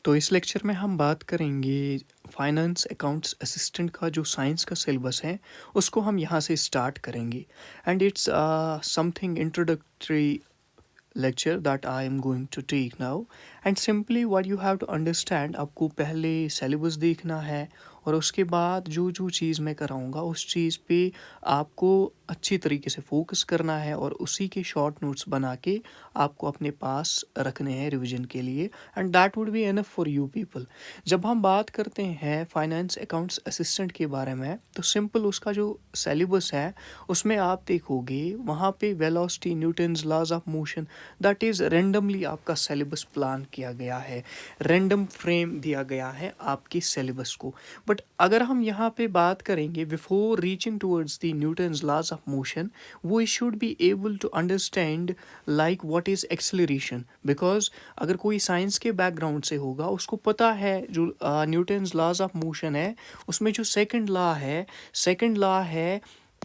तो इस लेक्चर में हम बात करेंगे फाइनेंस अकाउंट्स असिस्टेंट का जो साइंस का सिलेबस है उसको हम यहाँ से स्टार्ट करेंगे and it's something introductory lecture that I am going to take now and simply what you have to understand आपको पहले syllabus देखना है और उसके बाद जो जो चीज़ मैं कराऊंगा उस चीज़ पे आपको अच्छी तरीके से फोकस करना है और उसी के शॉर्ट नोट्स बना के आपको अपने पास रखने हैं रिवीजन के लिए and that would be enough for you people. जब हम बात करते हैं फाइनेंस अकाउंट्स असिस्टेंट के बारे में तो सिंपल उसका जो सिलेबस है उसमें आप देखोगे वहाँ पे velocity Newton's laws of motion that is randomly आपका सिलेबस प्लान किया गया है, रेंडम फ्रेम दिया गया है आपके सिलेबस को। बट अगर हम यहाँ पे बात करेंगे before reaching towards the Newton's laws of motion we should be able to understand like what is acceleration, because अगर कोई साइंस के बैकग्राउंड से होगा उसको पता है जो न्यूटन्स लॉज ऑफ मोशन है उसमें जो सेकंड लॉ है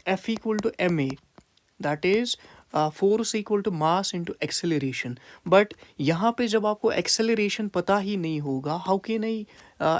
F equal to M A, that is force equal to mass into acceleration. But यहाँ पे जब आपको एक्सेलरेशन पता ही नहीं होगा how can I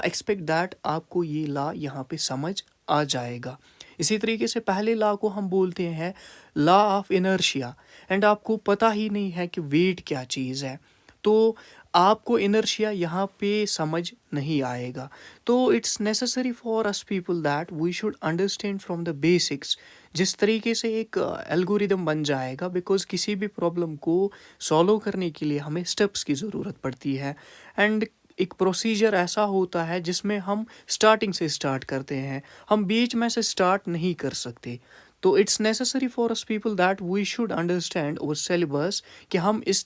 expect that आपको ये लॉ यहाँ पे समझ आ जाएगा। इसी तरीके से पहले लॉ को हम बोलते हैं लॉ ऑफ इनर्शिया एंड आपको पता ही नहीं है कि वेट क्या चीज़ है तो आपको इनर्शिया यहाँ पे समझ नहीं आएगा। तो it's necessary for us people that we should understand from the basics, जिस तरीके से एक एल्गोरिदम बन जाएगा बिकॉज किसी भी प्रॉब्लम को सॉल्व करने के लिए हमें स्टेप्स की ज़रूरत पड़ती है एंड एक प्रोसीजर ऐसा होता है जिसमें हम स्टार्टिंग से स्टार्ट करते हैं, हम बीच में से स्टार्ट नहीं कर सकते। तो it's necessary for us people that we should understand over syllabus कि हम इस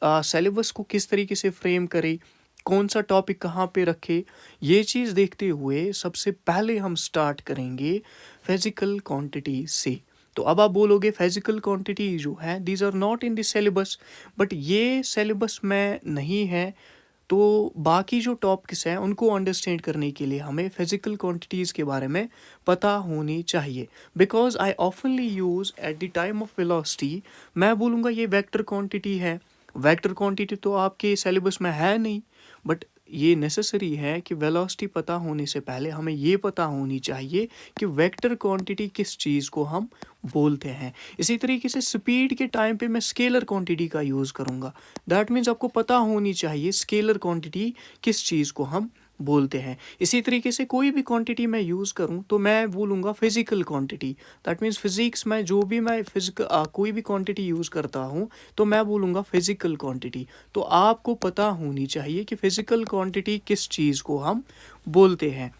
सिलेबस को किस तरीके से फ्रेम करें, कौन सा टॉपिक कहाँ पे रखे। ये चीज़ देखते हुए सबसे पहले हम स्टार्ट करेंगे फिजिकल क्वांटिटी से। तो अब आप बोलोगे फिजिकल क्वांटिटी जो है these are not in the syllabus, but ये सिलेबस में नहीं है तो बाकी जो टॉपिक्स हैं उनको अंडरस्टैंड करने के लिए हमें फिजिकल क्वांटिटीज़ के बारे में पता होनी चाहिए। Because I ऑफनली use at the time of velocity, मैं बोलूँगा ये वेक्टर क्वांटिटी है, वेक्टर क्वांटिटी तो आपके सिलेबस में है नहीं, बट ये नेसेसरी है कि वेलोसिटी पता होने से पहले हमें ये पता होनी चाहिए कि वेक्टर क्वांटिटी किस चीज़ को हम बोलते हैं। इसी तरीके से स्पीड के टाइम पे मैं स्केलर क्वांटिटी का यूज़ करूँगा, दैट मीन्स आपको पता होनी चाहिए स्केलर क्वांटिटी किस चीज़ को हम बोलते हैं। इसी तरीके से कोई भी क्वांटिटी मैं यूज़ करूं तो मैं बोलूँगा physical quantity, that means physics में जो भी मैं कोई भी क्वांटिटी यूज़ करता हूं तो मैं बोलूँगा फिजिकल क्वांटिटी। तो आपको पता होनी चाहिए कि फिजिकल क्वांटिटी किस चीज़ को हम बोलते हैं।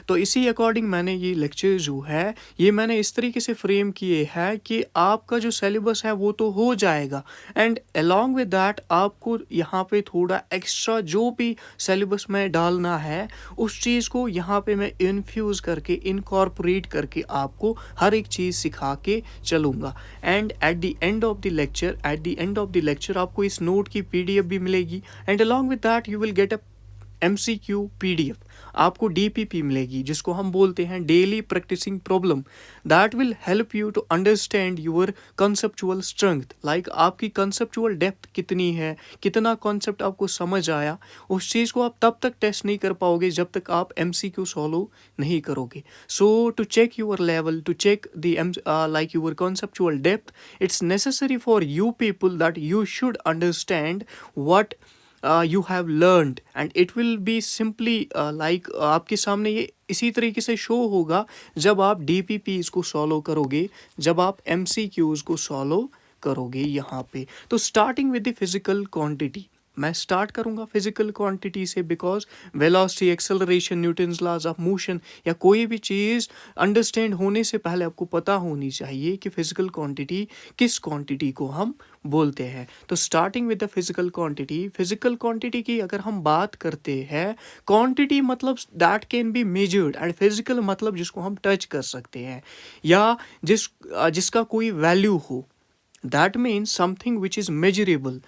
तो इसी अकॉर्डिंग मैंने ये लेक्चर जो है ये मैंने इस तरीके से फ्रेम किए हैं कि आपका जो सिलेबस है वो तो हो जाएगा एंड अलॉन्ग विद दैट आपको यहाँ पे थोड़ा एक्स्ट्रा जो भी सिलेबस में डालना है उस चीज़ को यहाँ पे मैं इन्फ्यूज़ करके इनकॉर्पोरेट करके आपको हर एक चीज़ सिखा के चलूँगा। And at the end of the lecture आपको इस नोट की PDF भी मिलेगी and along with that you will get a MCQ PDF, आपको DPP मिलेगी जिसको हम बोलते हैं daily practising problem. That will help you to understand your conceptual strength, like आपकी कंसेप्चुअल डेप्थ कितनी है, कितना कॉन्सेप्ट आपको समझ आया। उस चीज़ को आप तब तक टेस्ट नहीं कर पाओगे जब तक आप MCQ सॉल्व नहीं करोगे। So to check your level, to check the like your conceptual depth, it's necessary for you people that you should understand what you have learned and it will be simply like आपके सामने ये इसी तरीके से show होगा जब आप DPPs को सॉल्व करोगे, जब आप MCQs को सॉल्व करोगे यहाँ पे। तो starting with the physical quantity, मैं स्टार्ट करूँगा फिजिकल क्वांटिटी से because velocity, acceleration, Newton's laws of motion या कोई भी चीज़ अंडरस्टैंड होने से पहले आपको पता होनी चाहिए कि फिजिकल क्वांटिटी किस क्वांटिटी को हम बोलते हैं। तो starting with the physical quantity की अगर हम बात करते हैं, क्वांटिटी मतलब that can be measured and physical मतलब जिसको हम टच कर सकते हैं या जिसका कोई वैल्यू हो, that means something which is measurable.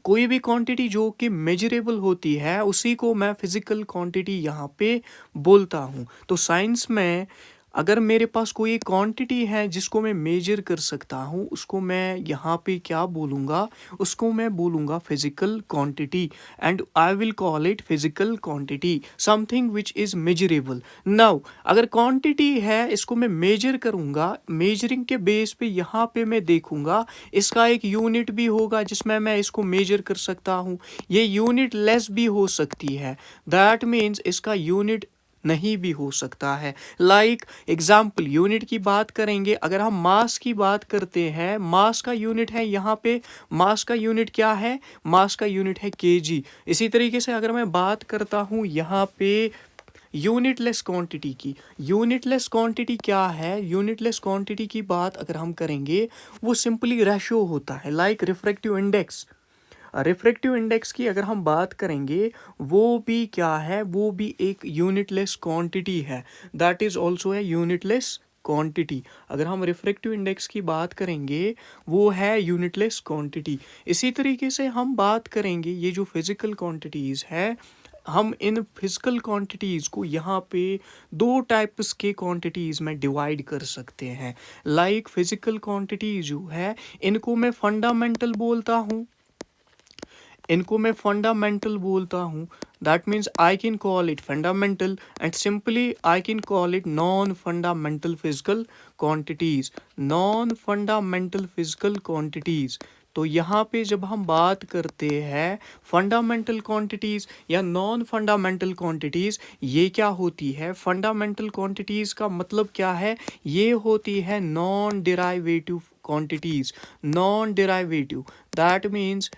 कोई भी क्वांटिटी जो कि मेजरेबल होती है उसी को मैं फिजिकल क्वांटिटी यहाँ पे बोलता हूँ। तो साइंस में अगर मेरे पास कोई क्वांटिटी है जिसको मैं मेजर कर सकता हूँ, उसको मैं यहाँ पे क्या बोलूँगा, उसको मैं बोलूँगा physical quantity, and I will call it physical quantity, something which is measurable. Now अगर क्वांटिटी है, इसको मैं मेजर करूँगा, मेजरिंग के बेस पे यहाँ पे मैं देखूँगा इसका एक यूनिट भी होगा जिसमें मैं इसको मेजर कर सकता हूँ। ये यूनिट लेस भी हो सकती है, दैट मीन्स इसका यूनिट नहीं भी हो सकता है। लाइक एग्जाम्पल यूनिट की बात करेंगे, अगर हम मास की बात करते हैं, मास का यूनिट है यहाँ पे, मास का यूनिट क्या है, मास का यूनिट है केजी। इसी तरीके से अगर मैं बात करता हूँ यहाँ पे यूनिटलेस क्वांटिटी की, यूनिटलेस क्वांटिटी क्या है, यूनिटलेस क्वांटिटी की बात अगर हम करेंगे, वो सिंपली रेशो होता है, like refractive index. Refractive index की अगर हम बात करेंगे, वो भी क्या है, वो भी एक यूनिटलेस क्वांटिटी है, दैट इज़ ऑल्सो है यूनिटलेस क्वांटिटी। अगर हम रिफ्रैक्टिव इंडेक्स की बात करेंगे, वो है यूनिटलेस क्वांटिटी। इसी तरीके से हम बात करेंगे ये जो फिज़िकल क्वांटिटीज़ है, हम इन फिजिकल क्वांटिटीज़ को यहाँ पे दो टाइप्स के क्वांटिटीज़ में डिवाइड कर सकते हैं। लाइक फिजिकल क्वांटिटीज़ जो है, इनको मैं फंडामेंटल बोलता हूँ, इनको मैं फंडामेंटल बोलता हूँ। That means I can call it fundamental, and simply I can call it non fundamental physical quantities, non fundamental physical quantities. तो यहाँ पे जब हम बात करते हैं फंडामेंटल क्वांटिटीज़ या नॉन फंडामेंटल क्वांटिटीज़, ये क्या होती है, फंडामेंटल क्वांटिटीज़ का मतलब क्या है, ये होती है non derivative quantities, non derivative. That means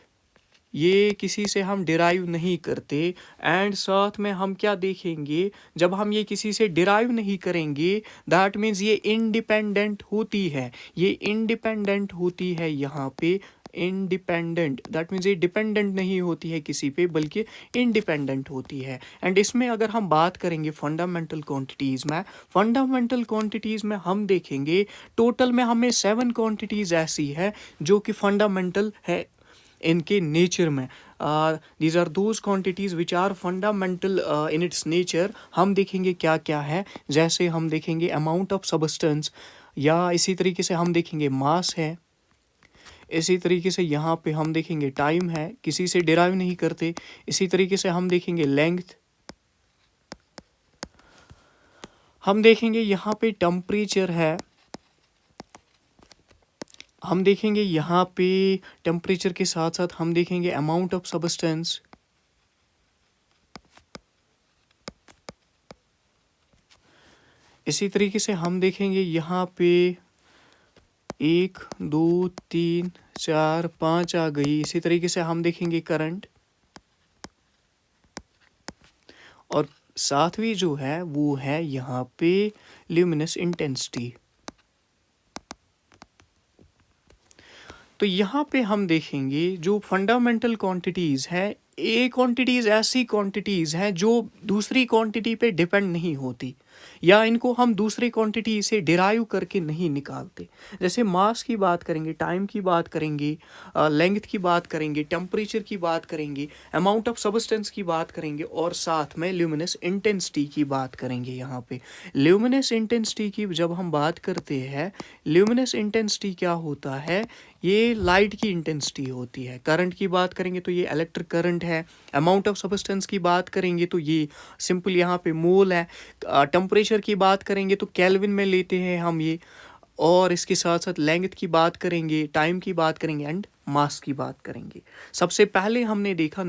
ये किसी से हम डिराइव नहीं करते, एंड साथ में हम क्या देखेंगे, जब हम ये किसी से डिराइव नहीं करेंगे, दैट मीन्स ये इंडिपेंडेंट होती है, ये इंडिपेंडेंट होती है यहाँ पे, इंडिपेंडेंट, दैट मीन्स ये डिपेंडेंट नहीं होती है किसी पे, बल्कि इंडिपेंडेंट होती है। एंड इसमें अगर हम बात करेंगे फंडामेंटल क्वांटिटीज़ में, फंडामेंटल क्वांटिटीज़ में हम देखेंगे टोटल में हमें 7 क्वांटिटीज़ ऐसी है जो कि फंडामेंटल है इनके नेचर में। These are those quantities which are fundamental in its nature. हम देखेंगे क्या क्या है, जैसे हम देखेंगे अमाउंट ऑफ सबस्टेंस, या इसी तरीके से हम देखेंगे मास है, इसी तरीके से यहाँ पे हम देखेंगे टाइम है, किसी से डिराइव नहीं करते, इसी तरीके से हम देखेंगे लेंथ, हम देखेंगे यहाँ पे टेम्परेचर है, हम देखेंगे यहाँ पे टेम्परेचर के साथ साथ हम देखेंगे अमाउंट ऑफ सबस्टेंस, इसी तरीके से हम देखेंगे यहाँ पे 1 2 3 4 5 आ गई, इसी तरीके से हम देखेंगे करंट, और सातवीं जो है वो है यहाँ पे ल्यूमिनस इंटेंसिटी। तो यहाँ पे हम देखेंगे जो फंडामेंटल क्वांटिटीज़ है, ये क्वांटिटीज़ ऐसी क्वांटिटीज़ हैं जो दूसरी क्वांटिटी पे डिपेंड नहीं होती, या इनको हम दूसरी क्वांटिटी से डिराइव करके नहीं निकालते। जैसे मास की बात करेंगे, टाइम की बात करेंगे, लेंथ की बात करेंगे, टेम्परेचर की बात करेंगे, अमाउंट ऑफ सबस्टेंस की बात करेंगे, और साथ में ल्यूमिनस इंटेंसिटी की बात करेंगे। यहाँ पे ल्यूमिनस इंटेंसिटी की जब हम बात करते हैं, ल्यूमिनस इंटेंसिटी क्या होता है, ये लाइट की इंटेंसिटी होती है। करंट की बात करेंगे तो ये इलेक्ट्रिक करंट है, अमाउंट ऑफ सबस्टेंस की बात करेंगे तो ये सिंपल यहाँ पे मोल है, टेम्परेचर की बात करेंगे तो केल्विन में लेते हैं हम ये, और इसके साथ साथ लेंथ की बात करेंगे, टाइम की बात करेंगे, एंड मास की बात करेंगे। सबसे पहले हमने देखा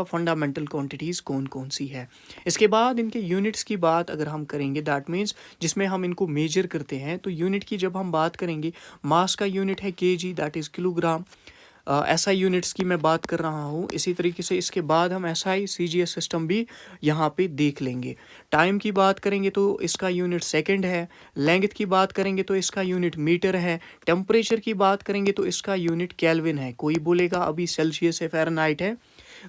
फंडामेंटल क्वांटिटीज़ कौन कौन सी है। इसके बाद इनके यूनिट्स की बात अगर हम करेंगे, दैट मीन्स जिसमें हम इनको मेजर करते हैं, तो यूनिट की जब हम बात करेंगे, मास का यूनिट है KG, that is kilogram. SI units की मैं बात कर रहा हूँ। इसी तरीके से इसके बाद हम एसआई सीजीएस सिस्टम भी यहाँ पे देख लेंगे। टाइम की बात करेंगे तो इसका यूनिट सेकंड है, लेंथ की बात करेंगे तो इसका यूनिट मीटर है, टेम्परेचर की बात करेंगे तो इसका यूनिट केल्विन है। कोई बोलेगा अभी सेल्सियस है, फ़ारेनहाइट है,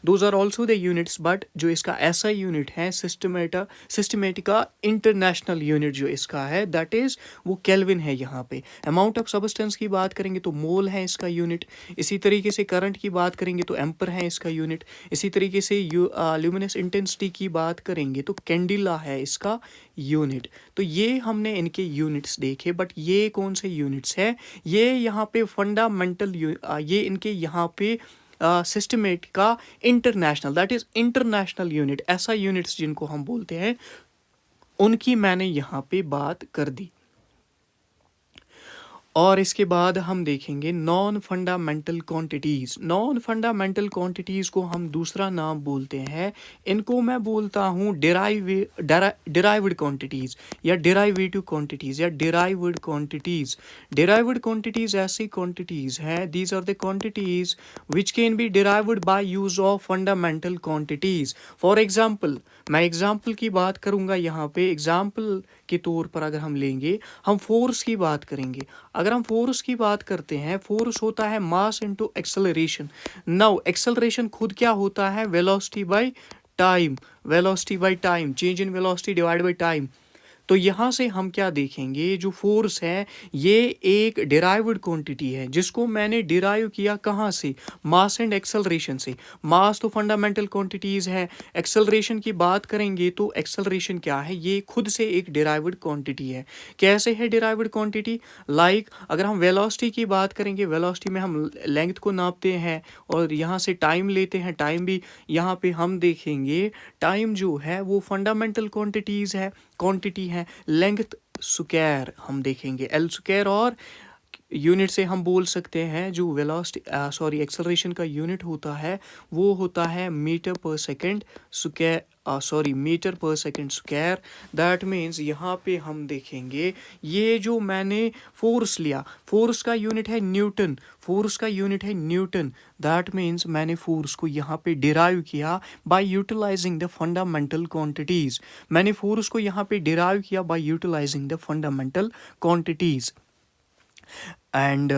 those are also the units, but जो इसका ऐसा यूनिट है सिस्टमेटिका इंटरनेशनल यूनिट जो इसका है दैट इज़ वो केल्विन है यहाँ पे। अमाउंट ऑफ सब्सटेंस की बात करेंगे तो मोल है इसका यूनिट। इसी तरीके से करंट की बात करेंगे तो एम्पर है इसका यूनिट। इसी तरीके से ल्यूमिनस इंटेंसिटी की बात करेंगे तो कैंडिला है इसका यूनिट। तो ये हमने इनके यूनिट्स देखे, बट ये कौन से यूनिट्स है, ये यहाँ पे फंडामेंटल ये इनके यहाँ पे सिस्टमेटिका international that is international unit, ऐसा यूनिट्स जिनको हम बोलते हैं उनकी मैंने यहाँ पे बात कर दी। और इसके बाद हम देखेंगे non fundamental quantities. Non fundamental quantities को हम दूसरा नाम बोलते हैं, इनको मैं बोलता हूँ डिराइव्ड क्वांटिटीज़ या डिराइवेटिव क्वांटिटीज़ या डिराइव्ड क्वांटिटीज़। डिराइव्ड क्वांटिटीज़ ऐसी क्वांटिटीज़ हैं, these are the quantities which can be derived by use of fundamental quantities. For example, मैं एग्जाम्पल की बात करूँगा यहाँ पे। एग्जाम्पल के तौर पर अगर हम लेंगे, हम फोर्स की बात करेंगे। अगर हम फोर्स की बात करते हैं, फोर्स होता है मास इनटू एक्सेलरेशन। नाउ एक्सेलरेशन खुद क्या होता है, velocity by time, velocity by time, change in velocity divide by time. तो यहाँ से हम क्या देखेंगे, जो फोर्स है ये एक डिराइव्ड क्वांटिटी है जिसको मैंने डिराइव किया कहाँ से, मास एंड एक्सेलरेशन से। मास तो फंडामेंटल क्वांटिटीज़ है, एक्सेलरेशन की बात करेंगे तो एक्सेलरेशन क्या है, ये खुद से एक डिराइव्ड क्वांटिटी है। कैसे है डिराइव्ड क्वांटिटी, लाइक अगर हम वेलोसिटी की बात करेंगे, वेलोसिटी में हम लेंथ को नापते हैं और यहाँ से टाइम लेते हैं, टाइम भी यहाँ पे हम देखेंगे टाइम जो है वो फंडामेंटल क्वांटिटी है। लेंथ स्क्वायर हम देखेंगे एल स्क्वायर, और यूनिट से हम बोल सकते हैं जो वेलोसिटी एक्सेलरेशन का यूनिट होता है वो होता है मीटर पर सेकंड स्क्वायर, मीटर पर सेकंड स्क्वायर। दैट मीन्स यहाँ पे हम देखेंगे ये जो मैंने फोर्स लिया, फोर्स का यूनिट है न्यूटन, फोर्स का यूनिट है न्यूटन। दैट मीन्स मैंने फोर्स को यहाँ पे डिराइव किया by utilising the fundamental quantities. मैंने फोर्स को यहाँ पे डिराइव किया by utilising the fundamental quantities. And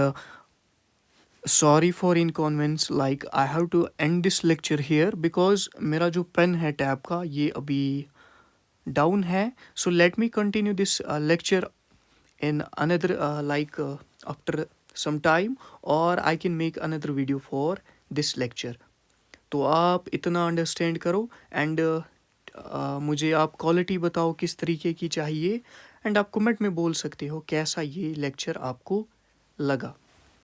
sorry for inconvenience, like I have to end this lecture here because मेरा जो पेन है टैब का ये अभी डाउन है। So let me continue this lecture in another after some time, or I can make another video for this lecture. तो आप इतना अंडरस्टैंड करो एंड मुझे आप क्वालिटी बताओ किस तरीके की चाहिए, एंड आप कमेंट में बोल सकते हो कैसा ये लेक्चर आपको लगा।